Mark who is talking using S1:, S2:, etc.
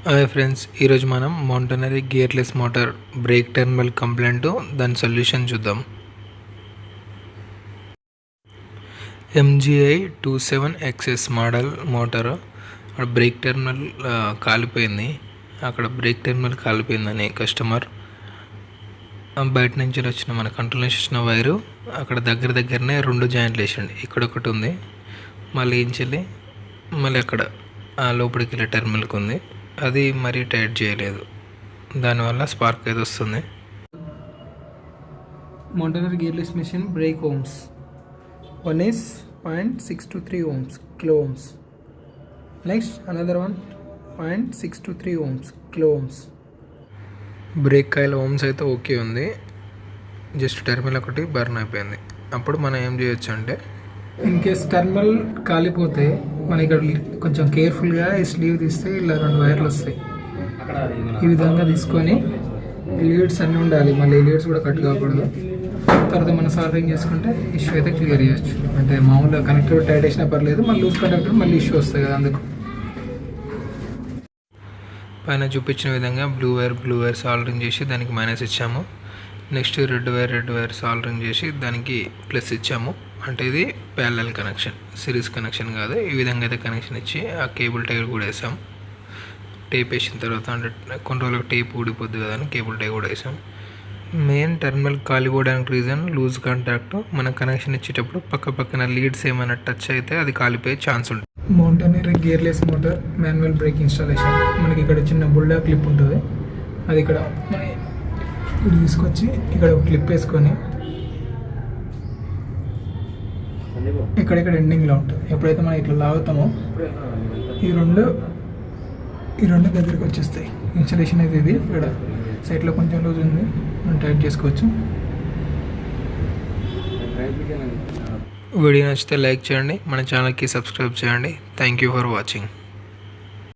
S1: Hi friends, ఈరోజు మనం Montanari gearless motor brake terminal complaint దాని సొల్యూషన్ చూద్దాం. MGI 27XS model motor brake terminal కాలిపోయింది. అక్కడ బ్రేక్ టెర్మినల్ కాలిపోయిందని కస్టమర్ బయట నుంచి వచ్చిన మన కంట్రోల్ చేసిన వైరు అక్కడ దగ్గరనే 2 జాయింట్లు వేసండి. ఇక్కడ ఒకటి ఉంది, మళ్ళీ ఇంచెల్లి మళ్ళీ అక్కడ లోపలికి వెళ్ళే టెర్మినల్కి ఉంది. అది మరీ టైట్ చేయలేదు, దానివల్ల స్పార్క్ అయితే వస్తుంది.
S2: Montanari gearless machine brake ohms. One is 0.623 ohms, kilo ohms. Next another one 0.623 ohms, kilo ohms.
S1: Brake coil ohms అయితే ఓకే ఉంది, జస్ట్ టెర్మినల్ ఒకటి బర్న్ అయిపోయింది. అప్పుడు మనం ఏం చేయొచ్చు అంటే,
S2: ఇన్ కేస్ టెర్మినల్ కాలిపోతే మన ఇక్కడ కొంచెం కేర్ఫుల్గా ఈ స్లీవ్ తీస్తే ఇలా 2 వైర్లు వస్తాయి. ఈ విధంగా తీసుకొని లీడ్స్ అన్నీ ఉండాలి, మళ్ళీ లీడ్స్ కూడా కట్ కాకూడదు. తర్వాత మనం సాల్వింగ్ చేసుకుంటే ఇష్యూ అయితే క్లియర్ చేయొచ్చు. అంటే మామూలుగా కనెక్టర్ టైట్ వేసినా పర్లేదు, మళ్ళీ లూజ్ కనెక్టర్ మళ్ళీ ఇష్యూ వస్తాయి కదా. అందుకు
S1: పైన చూపించిన విధంగా బ్లూ వైర్ సాల్డరింగ్ చేసి దానికి మైనస్ ఇచ్చాము. నెక్స్ట్ రెడ్ వైర్ సాల్డరింగ్ చేసి దానికి ప్లస్ ఇచ్చాము. అంటే ఇది ప్యారలల్ కనెక్షన్, సిరీస్ కనెక్షన్ కాదు. ఈ విధంగా అయితే కనెక్షన్ ఇచ్చి ఆ కేబుల్ టై కూడా వేసాం. టేప్ వేసిన తర్వాత అంటే కొన్ని రోజులకు టేప్ ఊడిపోద్ది కదా అని కేబుల్ టై కూడా వేసాం. మెయిన్ టెర్మినల్ కాలిపోవడానికి రీజన్ లూజ్ కాంటాక్ట్. మన కనెక్షన్ ఇచ్చేటప్పుడు పక్కన లీడ్స్ ఏమైనా టచ్ అయితే అది కాలిపోయే ఛాన్స్ ఉంటుంది.
S2: Montanari gearless motor manual brake installation. మనకి ఇక్కడ చిన్న బుల్డా క్లిప్ ఉంటుంది, అది ఇక్కడ తీసుకొచ్చి ఇక్కడ ఒక క్లిప్ వేసుకొని ఇక్కడిక్కడ ఎండింగ్లో ఉంటుంది. ఎప్పుడైతే మనం ఇట్లా లాగుతామో ఈ రెండు దగ్గరికి వచ్చేస్తాయి. ఇన్స్టాలేషన్ అయితే ఇది ఇక్కడ సైడ్లో కొంచెం లూజ్ ఉంది, మనం టైట్ చేసుకోవచ్చు.
S1: వీడియో నచ్చితే లైక్ చేయండి, మన ఛానల్కి సబ్స్క్రైబ్ చేయండి. Thank you for watching.